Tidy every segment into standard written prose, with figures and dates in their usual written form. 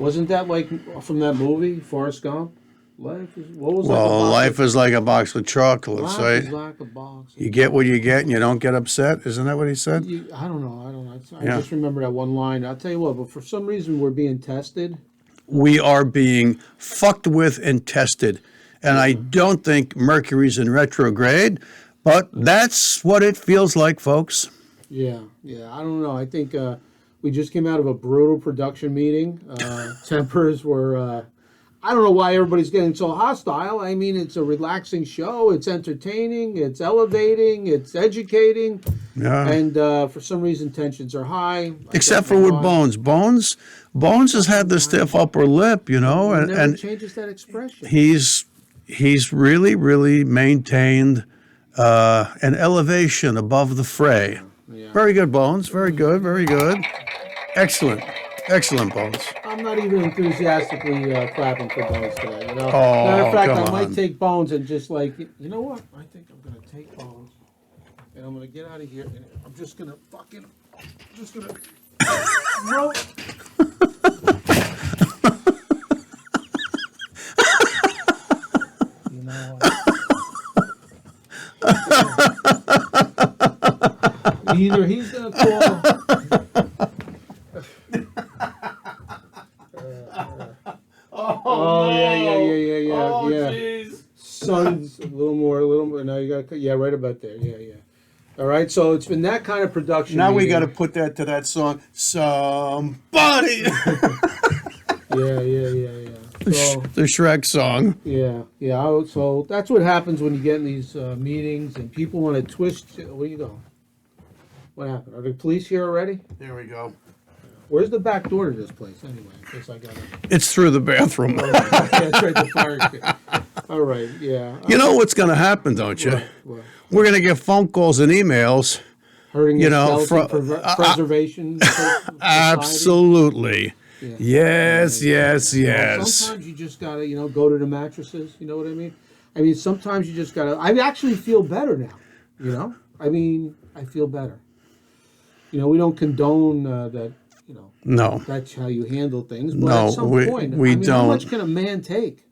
Wasn't that like from that movie, Forrest Gump? Life is Life is like a box of chocolates, life right? is like a box. You get what you get, and you don't get upset. Isn't that what he said? I don't know. I Yeah. just remember that one line. I'll tell you what. But for some reason, we're being tested. We are being fucked with and tested, and I don't think Mercury's in retrograde, but that's what it feels like, folks. Yeah. I don't know. I think we just came out of a brutal production meeting. Tempers were. I don't know why everybody's getting so hostile. I mean, it's a relaxing show. It's entertaining. It's elevating. It's educating. Yeah. And for some reason, tensions are high. Except for with Bones. Bones has had the stiff upper lip, He never and changes that expression. he's really, really maintained an elevation above the fray. Yeah. Very good, Bones. Very good. Very good. Excellent. Excellent, Bones. I'm not even enthusiastically clapping for Bones today. Oh, Matter of fact, come I might on. take Bones and just like, you know what? I think I'm gonna take Bones and I'm gonna get out of here and I'm just gonna throw. You know what? Either he's gonna call. Yeah. Jeez. Sun's a little more. Now you got to, right about there. Yeah. All right, so it's been that kind of production. Now we meeting. got to put that to that song. Somebody. Yeah. So, The Shrek song. yeah. So that's what happens when you get in these meetings and people want to twist. Where you go? What happened? Are the police here already? There we go. Where's the back door to this place anyway? In case I got it. It's through the bathroom. That's right, the fire escape. All right, yeah. You know what's going to happen, don't you? What? We're going to get phone calls and emails. Hurting You the know, skeleton preservation. Society. Absolutely. Yeah. Yes. Sometimes you just gotta, go to the mattresses. You know what I mean? I mean, sometimes you just gotta. I actually feel better now. I feel better. We don't condone that. No. That's how you handle things. But No, at some we point, don't. How much can a man take?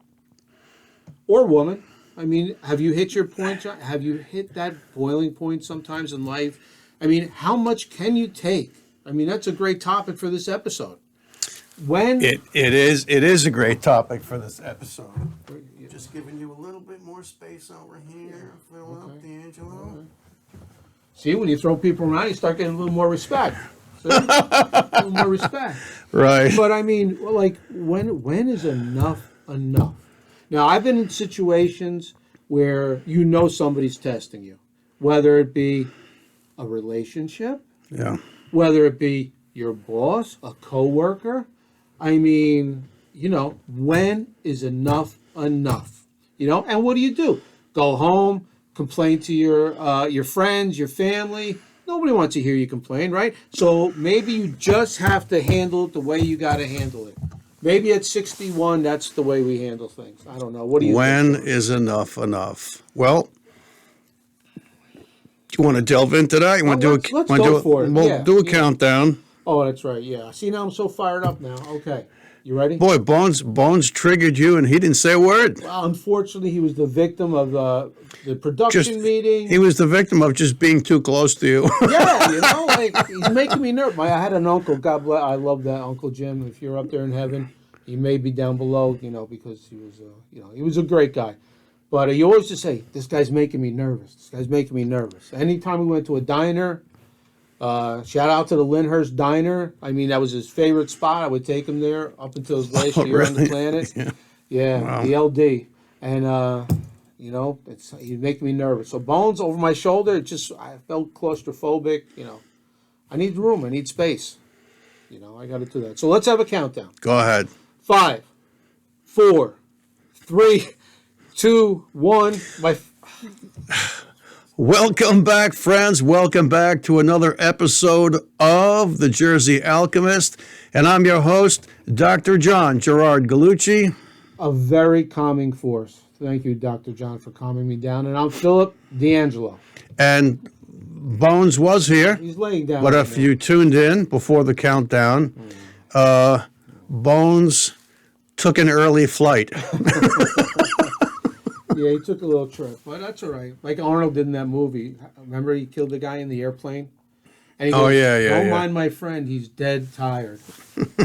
Or woman? I mean, have you hit your point? Have you hit that boiling point sometimes in life? I mean, how much can you take? I mean, that's a great topic for this episode. When It is a great topic for this episode. Just giving you a little bit more space over here. Fill up, D'Angelo. See, when you throw people around, you start getting a little more respect. See? A little more respect. Right. But I mean, when is enough enough? Now, I've been in situations where somebody's testing you, whether it be a relationship, Yeah. whether it be your boss, a coworker. I mean, when is enough enough? And what do? Go home, complain to your friends, your family. Nobody wants to hear you complain, right? So maybe you just have to handle it the way you got to handle it. Maybe at 61, that's the way we handle things. I don't know. What do you When think? is enough enough? Well, do you want to delve into that? You want to do let's go for it. We'll Yeah, do a yeah. countdown. Oh, that's right. Yeah. See, now I'm so fired up now. Okay. You ready? Boy, Bones triggered you, and he didn't say a word. Well, unfortunately, he was the victim of the production meeting. He was the victim of just being too close to you. Yeah, he's making me nervous. I had an uncle, God bless, I love that Uncle Jim. If you're up there in heaven, he may be down below, because he was, he was a great guy. But he always just say, this guy's making me nervous. This guy's making me nervous. Anytime we went to a diner, shout out to the Lyndhurst Diner. I mean, that was his favorite spot. I would take him there up until his last year on the really? planet. Yeah, Wow. the LD. And, he'd make me nervous. So Bones over my shoulder, I felt claustrophobic. I need room. I need space. I got to do that. So let's have a countdown. Go ahead. 5, 4, 3, 2, 1. Welcome back, friends. Welcome back to another episode of The Jersey Alchemist. And I'm your host, Dr. John Gerard Gallucci. A very calming force. Thank you, Dr. John, for calming me down. And I'm Philip D'Angelo. And Bones was here. He's laying down. But right if now. you tuned in before the countdown, Bones took an early flight. Yeah, he took a little trip, but that's all right. Like Arnold did in that movie. Remember, he killed the guy in the airplane, and he Oh, goes, yeah, yeah, "Don't yeah. mind my friend. He's dead tired."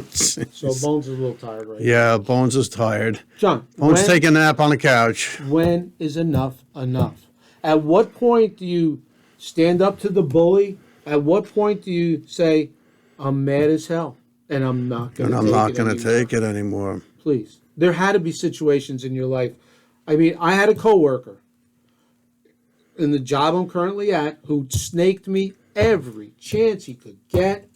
So Bones is a little tired right now. Yeah, Bones is tired. John, Bones take a nap on the couch. when is enough enough? At what point do you stand up to the bully? At what point do you say, "I'm mad as hell, and I'm not going And to I'm take not it going to anymore"? take it anymore. Please. There had to be situations in your life. I mean, I had a coworker in the job I'm currently at who snaked me every chance he could get.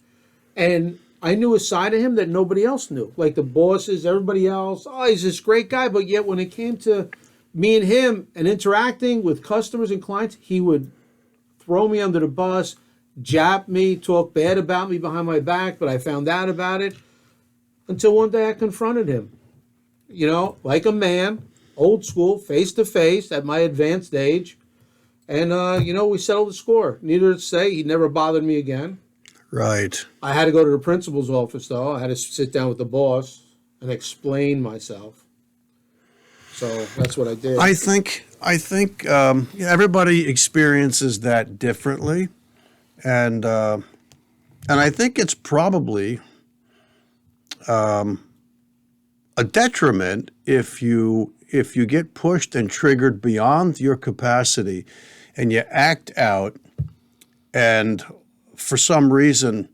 And I knew a side of him that nobody else knew. Like the bosses, everybody else, oh, he's this great guy. But yet when it came to me and him and interacting with customers and clients, he would throw me under the bus, jab me, talk bad about me behind my back. But I found out about it until one day I confronted him. You know, like a man, old school, face to face at my advanced age. And, we settled the score. Needless to say, he never bothered me again. Right. I had to go to the principal's office, though. I had to sit down with the boss and explain myself. So that's what I did. I think everybody experiences that differently, and I think it's probably a detriment if you get pushed and triggered beyond your capacity, and you act out, and for some reason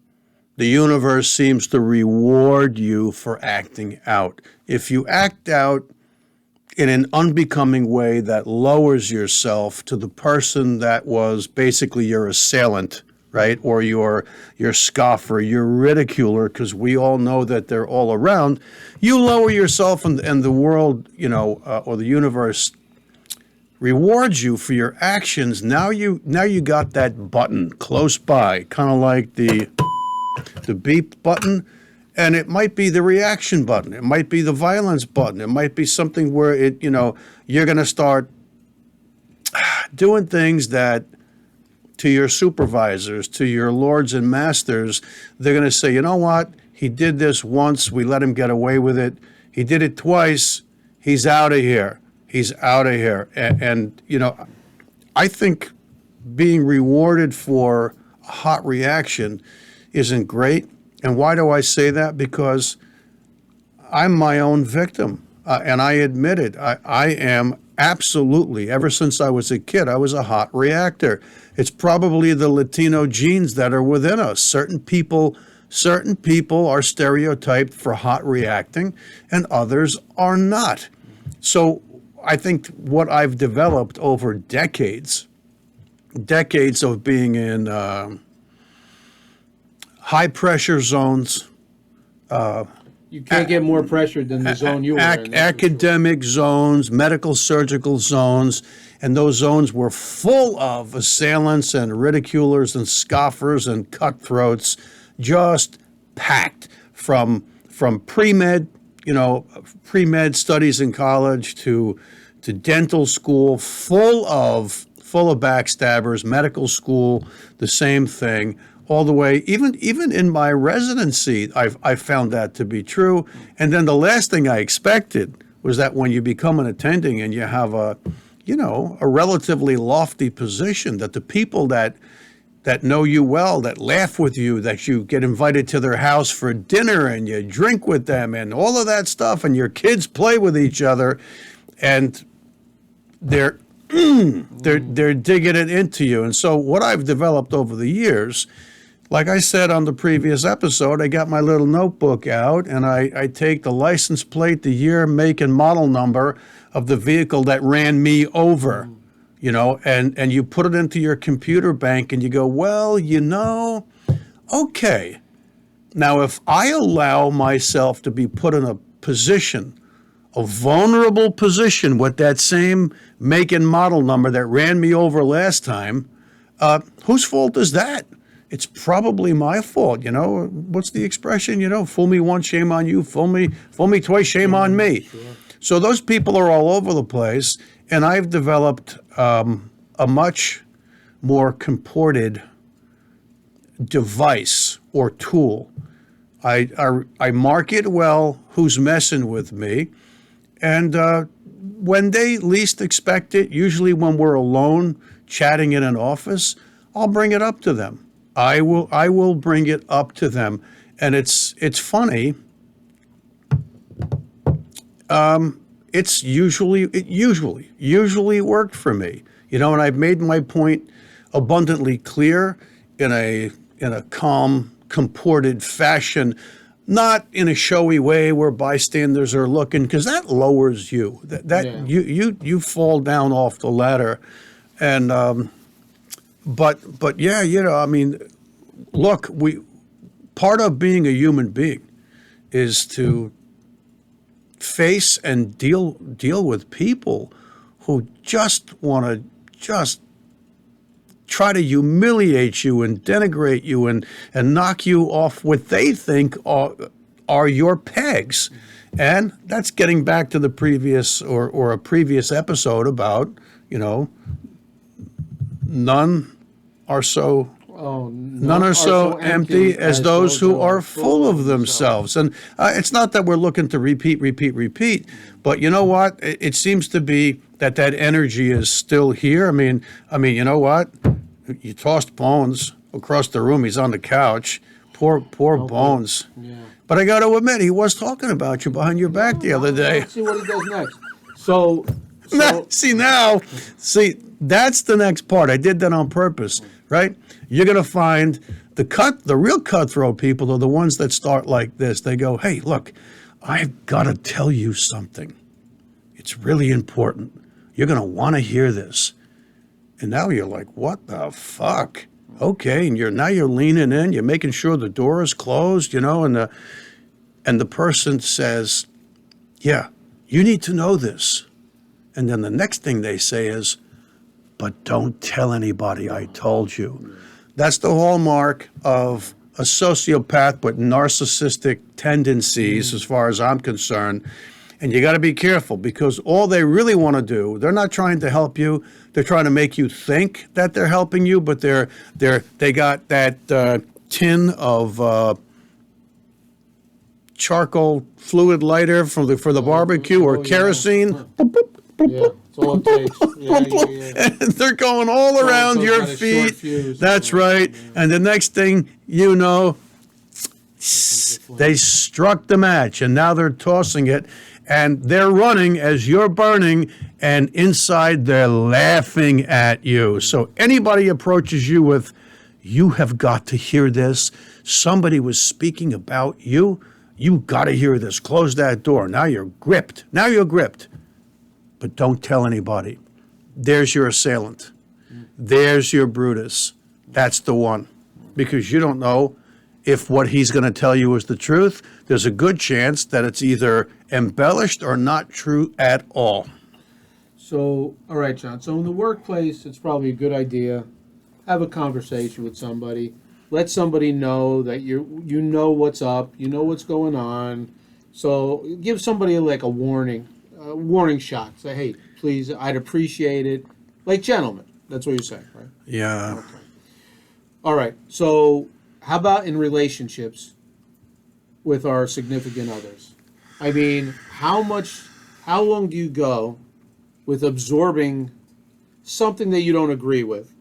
the universe seems to reward you for acting out. If you act out in an unbecoming way that lowers yourself to the person that was basically your assailant, right? Or your scoffer, your ridiculer, because we all know that they're all around. You lower yourself, and the world, or the universe rewards you for your actions. Now you got that button close by, kind of like the beep button. And it might be the reaction button. It might be the violence button. It might be something where you're going to start doing things that, to your supervisors, to your lords and masters, they're going to say, you know what? He did this once. We let him get away with it. He did it twice. He's out of here. He's out of here. And I think being rewarded for a hot reaction isn't great. And why do I say that? Because I'm my own victim. And I admit it. I am absolutely, ever since I was a kid, I was a hot reactor. It's probably the Latino genes that are within us. Certain people are stereotyped for hot reacting and others are not. So I think what I've developed over decades of being in high pressure zones. You can't get more pressured than the zone you were in. Academic zones, medical surgical zones, and those zones were full of assailants and ridiculers and scoffers and cutthroats, just packed from pre-med, pre-med studies in college to dental school, full of backstabbers, medical school, the same thing. All the way, even in my residency, I found that to be true. And then the last thing I expected was that when you become an attending and you have a relatively lofty position, that the people that know you well, that laugh with you, that you get invited to their house for dinner and you drink with them and all of that stuff, and your kids play with each other, and they're digging it into you. And so what I've developed over the years, like I said on the previous episode, I got my little notebook out and I take the license plate, the year, make, and model number of the vehicle that ran me over, and you put it into your computer bank and you go, well, okay. Now, if I allow myself to be put in a vulnerable position with that same make and model number that ran me over last time, whose fault is that? It's probably my fault. What's the expression? Fool me once, shame on you. Fool me twice, shame on me. Sure. So those people are all over the place, and I've developed a much more comported device or tool. I market well who's messing with me, and when they least expect it, usually when we're alone chatting in an office, I'll bring it up to them. I will bring it up to them, and it's funny. It usually worked for me, and I've made my point abundantly clear in a calm, comported fashion, not in a showy way where bystanders are looking, because that lowers you. You fall down off the ladder, and but yeah, look, part of being a human being is to face and deal with people who just want to try to humiliate you and denigrate you and knock you off what they think are your pegs. And that's getting back to the previous or a previous episode about, none are so empty as those who are full of themselves. And it's not that we're looking to repeat, but you know what? It seems to be that energy is still here. I mean, you know what? You tossed Bones across the room. He's on the couch. Poor Bones. Yeah. But I got to admit, he was talking about you behind your back the other day. Let's see what he does next. So See, that's the next part. I did that on purpose, right? You're going to find the real cutthroat people are the ones that start like this. They go, hey, look, I've got to tell you something. It's really important. You're going to want to hear this. And now you're like, what the fuck? Okay, and you're leaning in, you're making sure the door is closed, and the person says, yeah, you need to know this. And then the next thing they say is, but don't tell anybody I told you. That's the hallmark of a sociopath with narcissistic tendencies, as far as I'm concerned. And you got to be careful, because all they really want to do, they're not trying to help you. They're trying to make you think that they're helping you, but they got that tin of charcoal fluid lighter for the barbecue or kerosene. Yeah, that's all it takes. And they're going all around your feet. That's right. Yeah. And the next thing you know, they struck the match, and now they're tossing it, and they're running as you're burning, and inside they're laughing at you. So anybody approaches you with, you have got to hear this. Somebody was speaking about you. You got to hear this. Close that door. Now you're gripped. But don't tell anybody. There's your assailant. There's your Brutus. That's the one. Because you don't know if what he's going to tell you is the truth. There's a good chance that it's either embellished or not true at all. So, all right, John. So in the workplace, it's probably a good idea. Have a conversation with somebody. Let somebody know that you know what's up. You know what's going on. So give somebody like a warning shot. Say, hey, please, I'd appreciate it. Like gentlemen. That's what you're saying, right? Yeah. Okay. All right. So how about in relationships with our significant others? I mean, how long do you go with absorbing something that you don't agree with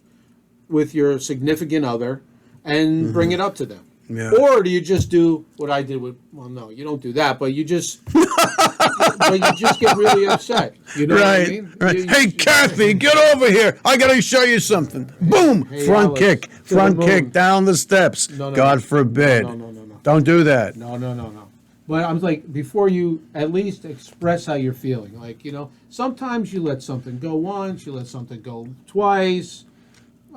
your significant other and bring it up to them? Yeah. Or do you just do what I did with, well, no, you don't do that, but you just get really upset. You know what I mean? Right. Hey, Kathy, get over here. I got to show you something. Boom. Hey, front Alex, kick down the steps. God forbid. No. Don't do that. No. But I'm like, before you at least express how you're feeling. Like, sometimes you let something go once, you let something go twice.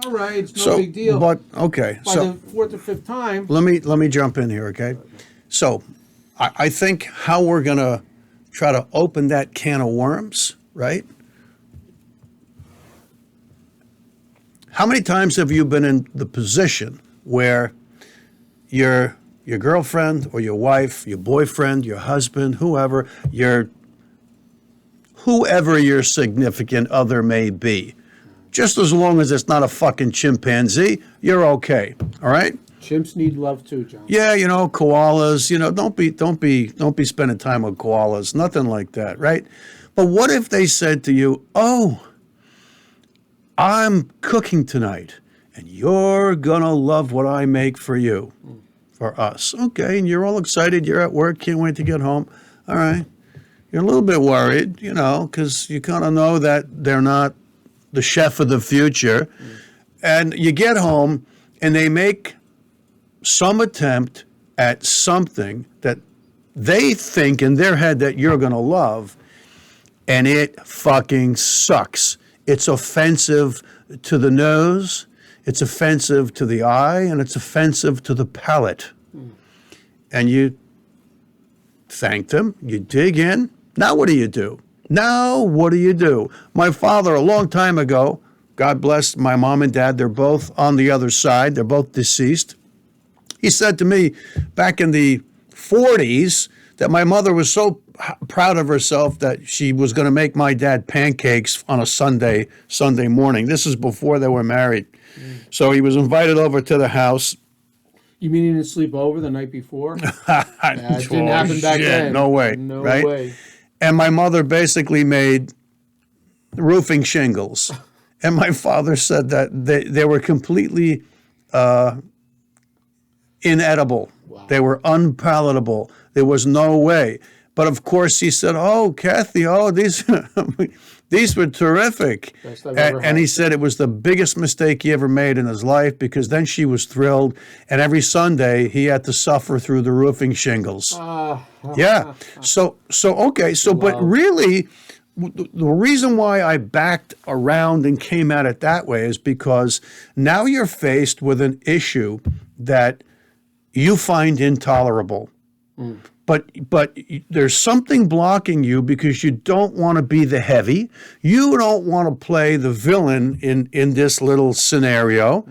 All right, it's no big deal. But okay, By the fourth or fifth time. Let me jump in here, okay? So, I think how we're gonna try to open that can of worms, right? How many times have you been in the position where your girlfriend or your wife, your boyfriend, your husband, whoever your significant other may be, just as long as it's not a fucking chimpanzee, you're okay, all right? Chimps need love too, John. Yeah, koalas, don't be spending time with koalas, nothing like that, right? But what if they said to you, "Oh, I'm cooking tonight, and you're gonna love what I make for you, for us." Okay, and you're all excited, you're at work, can't wait to get home. All right. You're a little bit worried, because you kind of know that they're not the chef of the future. And you get home, and they make some attempt at something that they think in their head that you're going to love, and it fucking sucks. It's offensive to the nose, it's offensive to the eye, and it's offensive to the palate. And you thank them, you dig in. Now what do? My father, a long time ago, God bless my mom and dad, they're both on the other side, they're both deceased. He said to me back in the 40s that my mother was so proud of herself that she was going to make my dad pancakes on a Sunday morning. This is before they were married. So he was invited over to the house. You mean he didn't sleep over the night before? It didn't happen back then. No way. No right? way. And my mother basically made roofing shingles. And my father said that they were completely inedible. Wow. They were unpalatable. There was no way. But of course he said, "Oh, Kathy, these were terrific." And he said it was the biggest mistake he ever made in his life, because then she was thrilled. And every Sunday he had to suffer through the roofing shingles. Yeah. But really, the reason why I backed around and came at it that way is because now you're faced with an issue that you find intolerable. But there's something blocking you because you don't want to be the heavy. You don't want to play the villain in this little scenario.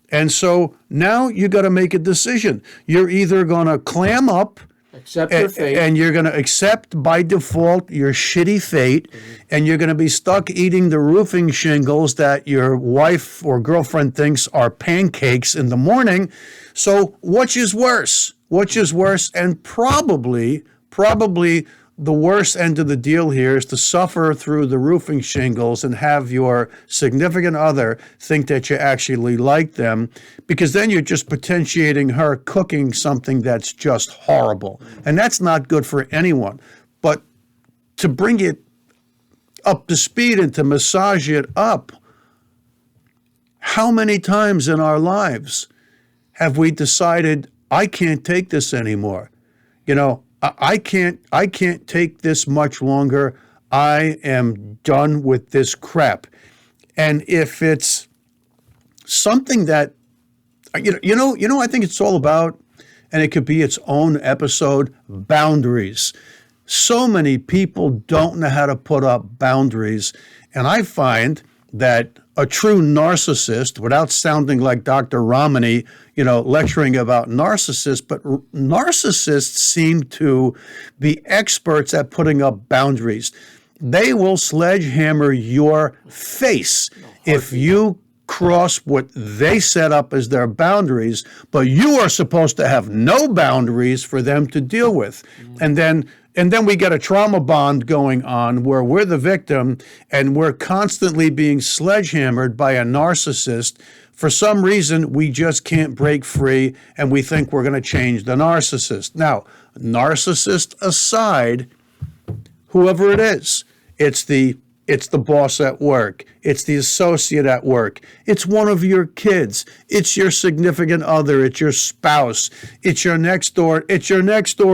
And so now you got to make a decision. You're either going to clam up, accept your fate, and you're going to accept by default your shitty fate, and you're going to be stuck eating the roofing shingles that your wife or girlfriend thinks are pancakes in the morning. So which is worse? And probably the worst end of the deal here is to suffer through the roofing shingles and have your significant other think that you actually like them, because then you're just potentiating her cooking something that's just horrible. And that's not good for anyone. But to bring it up to speed and to massage it up, how many times in our lives have we decided, I can't take this anymore? I can't take this much longer. I am done with this crap. And if it's something that, I think it's all about, and it could be its own episode, boundaries. So many people don't know how to put up boundaries. And I find that a true narcissist, without sounding like Dr. Romney, lecturing about narcissists, but narcissists seem to be experts at putting up boundaries. They will sledgehammer your face if you cross what they set up as their boundaries, but you are supposed to have no boundaries for them to deal with. And then we get a trauma bond going on where we're the victim and we're constantly being sledgehammered by a narcissist. For some reason, we just can't break free, and we think we're going to change the narcissist. Now, narcissist aside, whoever it is, it's the boss at work, it's the associate at work, it's one of your kids, it's your significant other, it's your spouse, it's your next door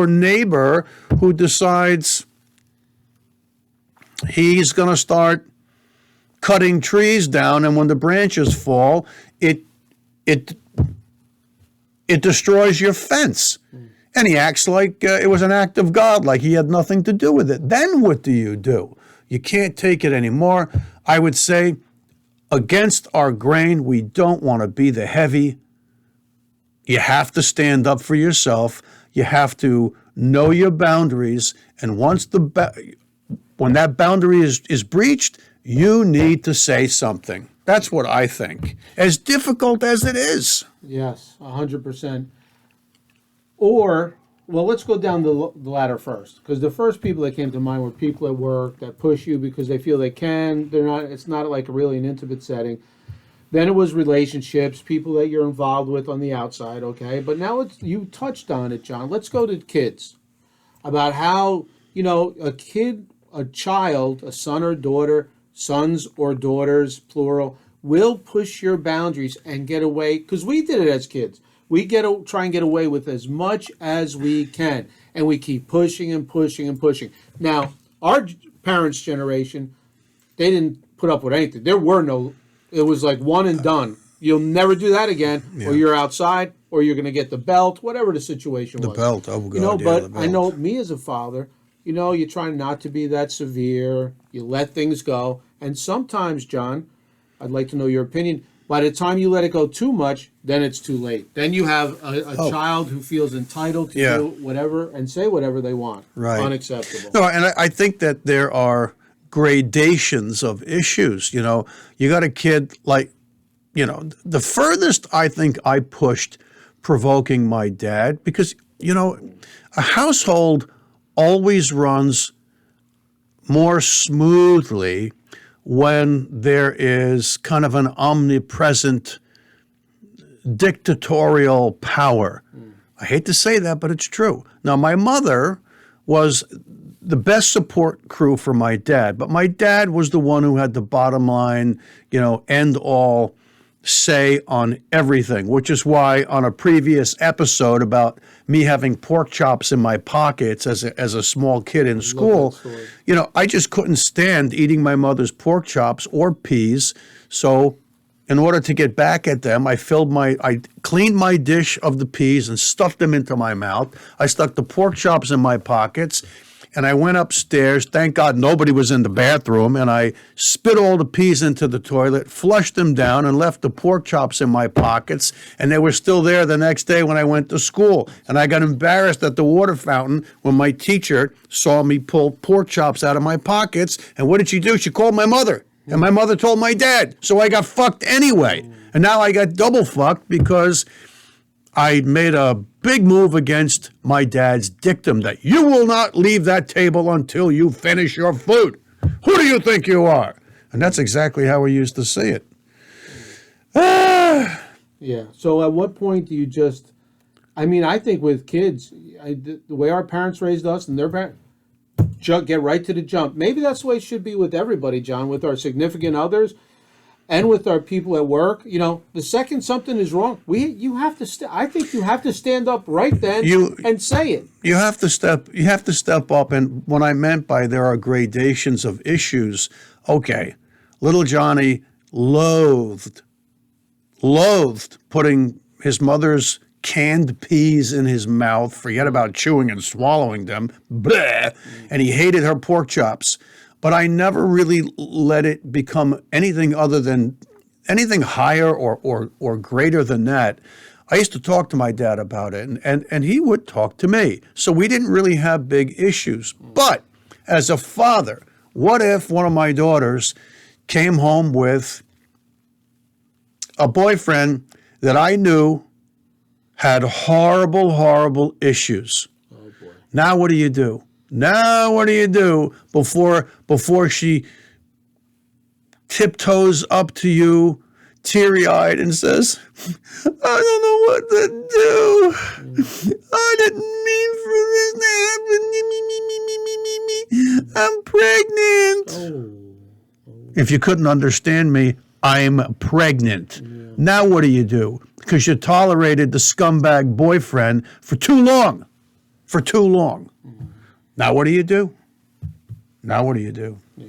neighbor who decides he's going to start cutting trees down, and when the branches fall, it destroys your fence. And he acts like it was an act of God, like he had nothing to do with it. Then what do? You can't take it anymore. I would say, against our grain, we don't want to be the heavy. You have to stand up for yourself. You have to know your boundaries. And when that boundary is breached, you need to say something. That's what I think. As difficult as it is. Yes, 100%. Or, well, let's go down the ladder first, because the first people that came to mind were people at work that push you because they feel they can. They're not. It's not like really an intimate setting. Then it was relationships, people that you're involved with on the outside. Okay, but now you touched on it, John. Let's go to kids. About how a kid, a child, a son or daughter, sons or daughters, plural, will push your boundaries and get away, because we did it as kids. We try and get away with as much as we can, and we keep pushing and pushing and pushing. Now, our parents' generation, they didn't put up with anything. There were no, it was like one and done. You'll never do that again, or you're outside, or you're going to get the belt, whatever the situation was. The belt, oh God, but the belt. I know me as a father, you try not to be that severe. You let things go. And sometimes, John, I'd like to know your opinion. By the time you let it go too much, then it's too late. Then you have a child who feels entitled to do whatever and say whatever they want. Right. Unacceptable. No, and I think that there are gradations of issues. You got a kid like, the furthest I think I pushed provoking my dad, because, a household always runs more smoothly when there is kind of an omnipresent dictatorial power. I hate to say that, but it's true. Now, my mother was the best support crew for my dad, but my dad was the one who had the bottom line, end all say on everything, which is why on a previous episode about me having pork chops in my pockets as a small kid in school, I just couldn't stand eating my mother's pork chops or peas. So in order to get back at them, I cleaned my dish of the peas and stuffed them into my mouth. I stuck the pork chops in my pockets, and I went upstairs. Thank God nobody was in the bathroom. And I spit all the peas into the toilet, flushed them down, and left the pork chops in my pockets. And they were still there the next day when I went to school. And I got embarrassed at the water fountain when my teacher saw me pull pork chops out of my pockets. And what did she do? She called my mother. And my mother told my dad. So I got fucked anyway. And now I got double fucked because I made a big move against my dad's dictum that you will not leave that table until you finish your food. Who do you think you are? And that's exactly how we used to see it. Yeah. So at what point do you I think with kids, the way our parents raised us and their parents, get right to the jump. Maybe that's the way it should be with everybody, John, with our significant others and with our people at work. The second something is wrong, I think you have to stand up right then and say it. You have to step up. And what I meant by there are gradations of issues. Okay, little Johnny loathed putting his mother's canned peas in his mouth, forget about chewing and swallowing them, bleh, and he hated her pork chops. But I never really let it become anything other than anything higher or greater than that. I used to talk to my dad about it, and he would talk to me. So we didn't really have big issues. But as a father, what if one of my daughters came home with a boyfriend that I knew had horrible, horrible issues? Oh, boy. Now what do you do? Now what do you do before she tiptoes up to you teary-eyed and says, I don't know what to do. I didn't mean for this to happen. I'm pregnant. If you couldn't understand me, I'm pregnant. Yeah. Now what do? Because you tolerated the scumbag boyfriend for too long. Now what do you do? Yeah.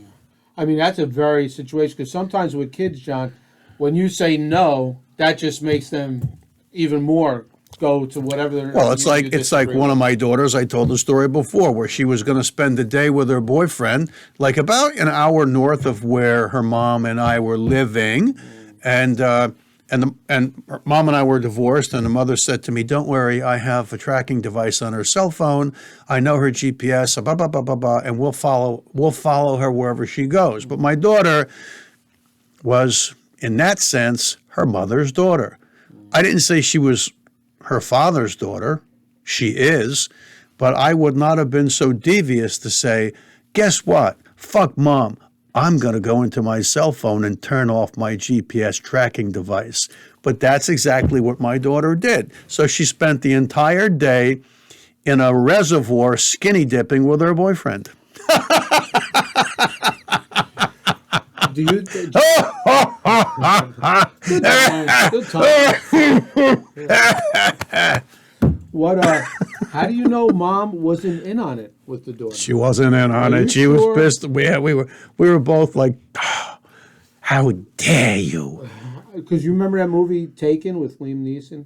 That's a very situation, because sometimes with kids, John, when you say no, that just makes them even more go to whatever they're. Well, it's like one of my daughters, I told the story before, where she was going to spend the day with her boyfriend, like about an hour north of where her mom and I were living. And and mom and I were divorced, and the mother said to me, "Don't worry, I have a tracking device on her cell phone. I know her GPS, blah blah blah blah blah, and we'll follow her wherever she goes." But my daughter was, in that sense, her mother's daughter. I didn't say she was her father's daughter. She is, but I would not have been so devious to say, "Guess what? Fuck mom. I'm going to go into my cell phone and turn off my GPS tracking device." But that's exactly what my daughter did. So she spent the entire day in a reservoir skinny dipping with her boyfriend. Do you? Good time. Good time. What? How do you know mom wasn't in on it with the daughter? She wasn't in on it. She was pissed. We were both like, "How dare you?" Because you remember that movie Taken with Liam Neeson?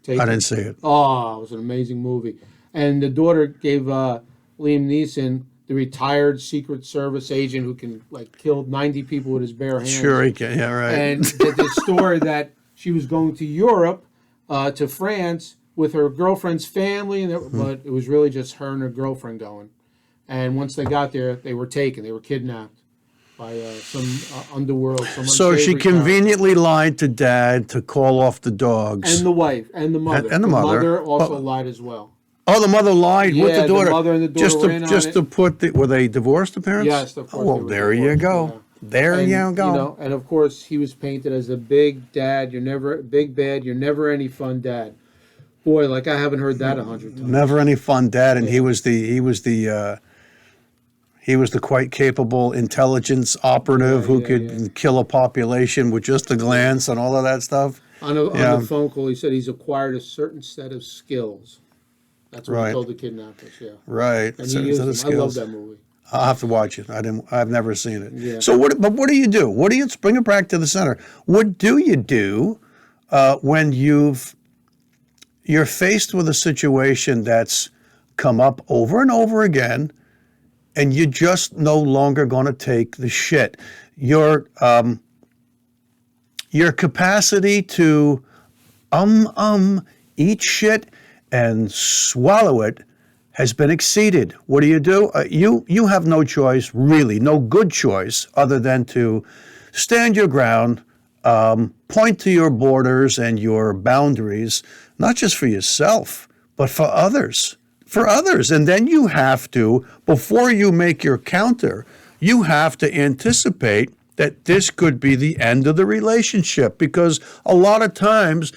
Taken. I didn't see it. Oh, it was an amazing movie. And the daughter gave Liam Neeson, the retired Secret Service agent who can kill 90 people with his bare hands. Sure he can. Yeah, right. And the story that she was going to Europe, to France, with her girlfriend's family, but it was really just her and her girlfriend going. And once they got there, they were taken. They were kidnapped by some underworld. So she conveniently lied to dad to call off the dogs. And the wife and the mother. And the mother also lied as well. Oh, the mother lied with the daughter. The mother and the daughter just to put were they divorced, the parents? Yes, of course. Well, there you go. Yeah. There you go. And of course, he was painted as a big dad. You're never big bad. You're never any fun dad. Boy, I haven't heard that 100 times. Never any fun dad, and he was the quite capable intelligence operative who could kill a population with just a glance and all of that stuff. On the phone call, he said he's acquired a certain set of skills. That's what he told the kidnappers. Yeah. Right. And he used them. I love that movie. I'll have to watch it. I've never seen it. Yeah. So what do you do? What do you bring it back to the center? What do you do when you're faced with a situation that's come up over and over again, and you're just no longer going to take the shit? Your capacity to eat shit and swallow it has been exceeded. What do? You have no choice, really, no good choice, other than to stand your ground, point to your borders and your boundaries, not just for yourself, but for others. And then you have to, before you make your counter, you have to anticipate that this could be the end of the relationship, because a lot of times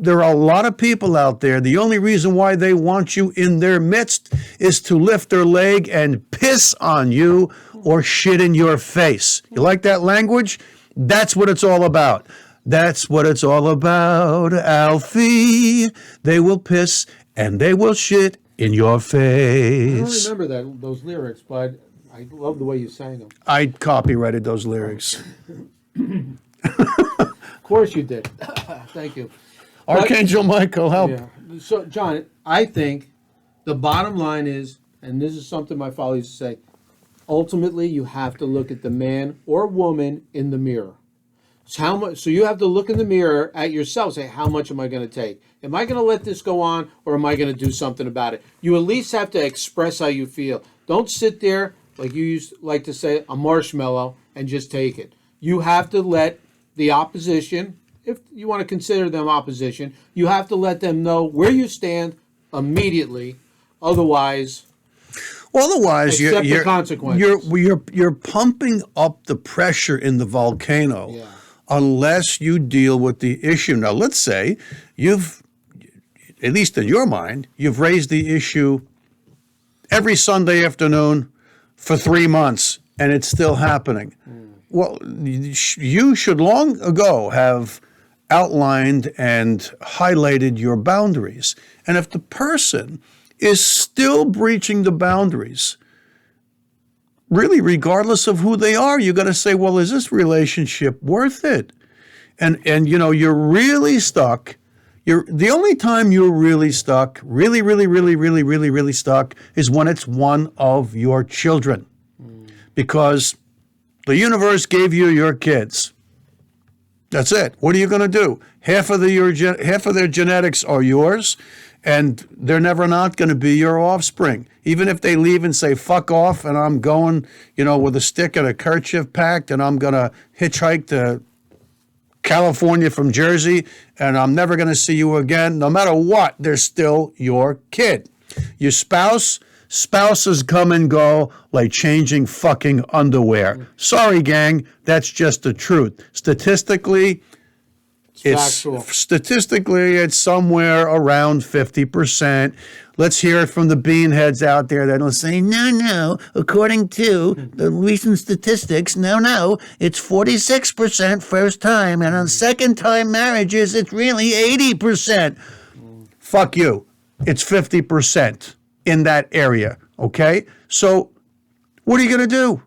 there are a lot of people out there, the only reason why they want you in their midst is to lift their leg and piss on you or shit in your face. You like that language? That's what it's all about. That's what it's all about, Alfie. They will piss and they will shit in your face. I don't remember those lyrics, but I love the way you sang them. I copyrighted those lyrics. Of course you did. Thank you. Archangel Michael, help. Yeah. So, John, I think the bottom line is, and this is something my father used to say, ultimately you have to look at the man or woman in the mirror. So you have to look in the mirror at yourself, say, how much am I going to take? Am I going to let this go on, or am I going to do something about it? You at least have to express how you feel. Don't sit there, like you used to like to say, a marshmallow, and just take it. You have to let the opposition, if you want to consider them opposition, you have to let them know where you stand immediately. Otherwise, accept the consequences. You're pumping up the pressure in the volcano. Yeah. Unless you deal with the issue. Now, let's say you've, at least in your mind, you've raised the issue every Sunday afternoon for 3 months, and it's still happening. Well, you should long ago have outlined and highlighted your boundaries. And if the person is still breaching the boundaries, really, regardless of who they are, you got to say, well, is this relationship worth it? And you're really stuck. The only time you're really stuck, really stuck, is when it's one of your children. Because the universe gave you your kids. That's it. What are you going to do? Half of their genetics are yours, and they're never not going to be your offspring. Even if they leave and say, fuck off, and I'm going, with a stick and a kerchief packed, and I'm going to hitchhike to California from Jersey, and I'm never going to see you again. No matter what, they're still your kid. Your spouses come and go like changing fucking underwear. Sorry, gang, that's just the truth. Statistically, it's somewhere around 50%. Let's hear it from the beanheads out there that'll say, no, according to the recent statistics, no, it's 46% first time, and on second time marriages, it's really 80%. Fuck you. It's 50% in that area, okay? So what are you going to do?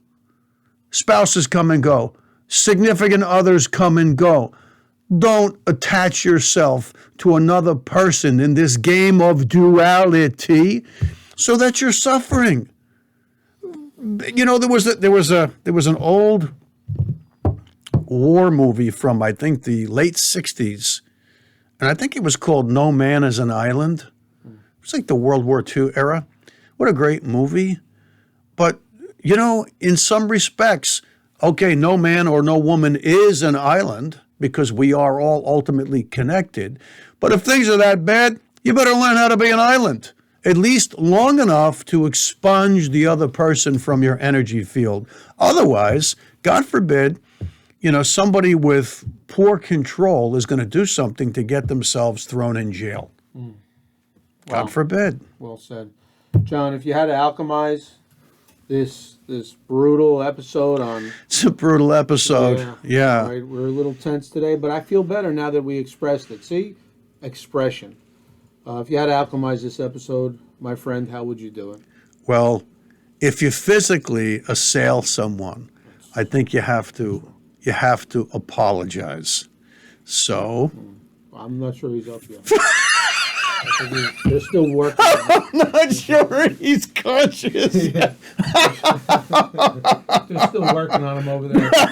Spouses come and go. Significant others come and go. Don't attach yourself to another person in this game of duality so that you're suffering. There was an old war movie from, I think, the late 60s, and I think it was called No Man is an Island. It's like the World War II era. What a great movie. But, in some respects, okay, no man or no woman is an island, because we are all ultimately connected. But if things are that bad, you better learn how to be an island, at least long enough to expunge the other person from your energy field. Otherwise, God forbid, somebody with poor control is going to do something to get themselves thrown in jail. God forbid. Well said. John, if you had to alchemize this brutal episode on... It's a brutal episode. Yeah. All right, we're a little tense today, but I feel better now that we expressed it. See? Expression. If you had to alchemize this episode, my friend, how would you do it? Well, if you physically assail someone, I think you have to apologize. So... I'm not sure he's up yet. They're still working. I'm not sure he's conscious. Yeah. They're still working on him over there. Yeah.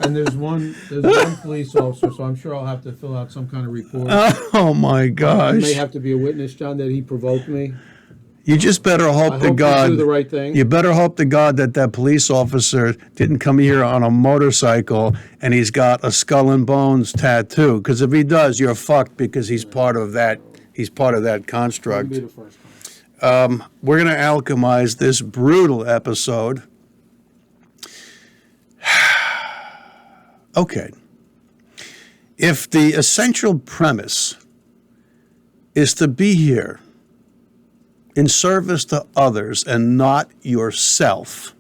And there's one police officer, so I'm sure I'll have to fill out some kind of report. Oh my gosh! You may have to be a witness, John, that he provoked me. You just better hope to God. You do the right thing. You better hope to God that police officer didn't come here on a motorcycle and he's got a skull and bones tattoo. Because if he does, you're fucked, because he's part of that. He's part of that construct. Be the first time. We're going to alchemize this brutal episode. Okay. If the essential premise is to be here in service to others and not yourself,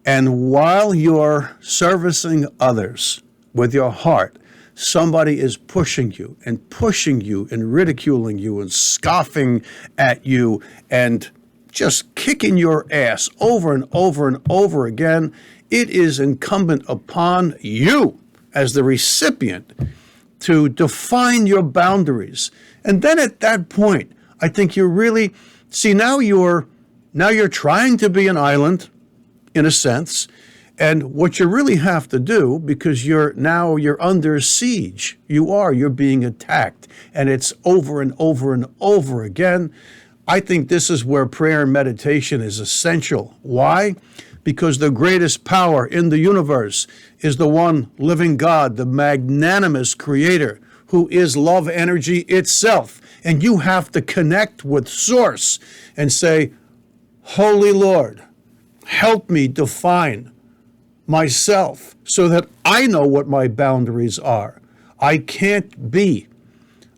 and while you're servicing others with your heart, somebody is pushing you and ridiculing you and scoffing at you and just kicking your ass over and over and over again, it is incumbent upon you as the recipient to define your boundaries. And then at that point, I think you really see, now you're trying to be an island, in a sense, and what you really have to do, because you're under siege, you're being attacked, and it's over and over and over again. I think this is where prayer and meditation is essential. Why? Because the greatest power in the universe is the one living God, the magnanimous creator, who is love energy itself. And you have to connect with Source and say, Holy Lord, help me define myself so that I know what my boundaries are. I can't be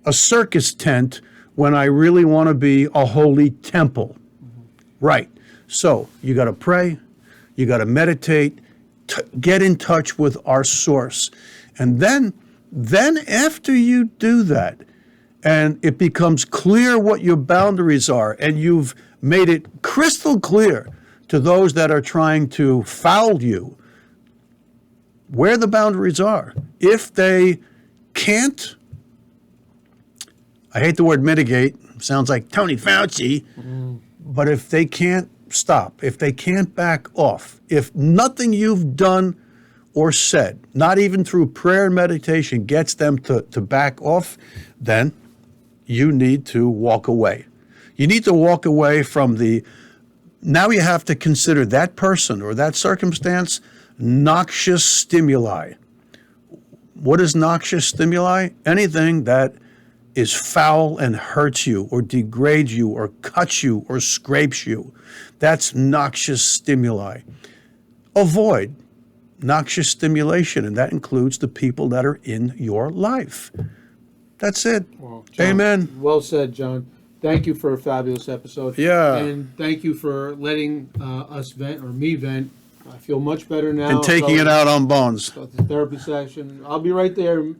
a circus tent when I really want to be a holy temple. Right. So you got to pray, you got to meditate, get in touch with our Source. And then after you do that, and it becomes clear what your boundaries are, and you've made it crystal clear to those that are trying to foul you where the boundaries are. If they can't, I hate the word mitigate, sounds like Tony Fauci, but if they can't stop, if they can't back off, if nothing you've done or said, not even through prayer and meditation, gets them to back off, then you need to walk away. You need to walk away from now you have to consider that person or that circumstance noxious stimuli. What is noxious stimuli? Anything that is foul and hurts you or degrades you or cuts you or scrapes you. That's noxious stimuli. Avoid noxious stimulation, and that includes the people that are in your life. That's it. Well, John, Amen. Well said, John. Thank you for a fabulous episode. Yeah. And thank you for letting us vent, or me vent. I feel much better now. And taking it out on Bones. The therapy session. I'll be right there,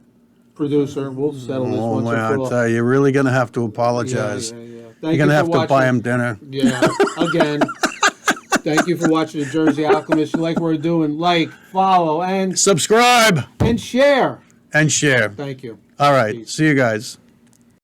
producer. We'll settle this once and for all. I tell you, you're really going to have to apologize. Yeah. You're going to have to buy him dinner. Yeah, again. Thank you for watching The Jersey Alchemist. If you like what we're doing, like, follow, and subscribe. And share. And share. Thank you. All right. Peace. See you guys.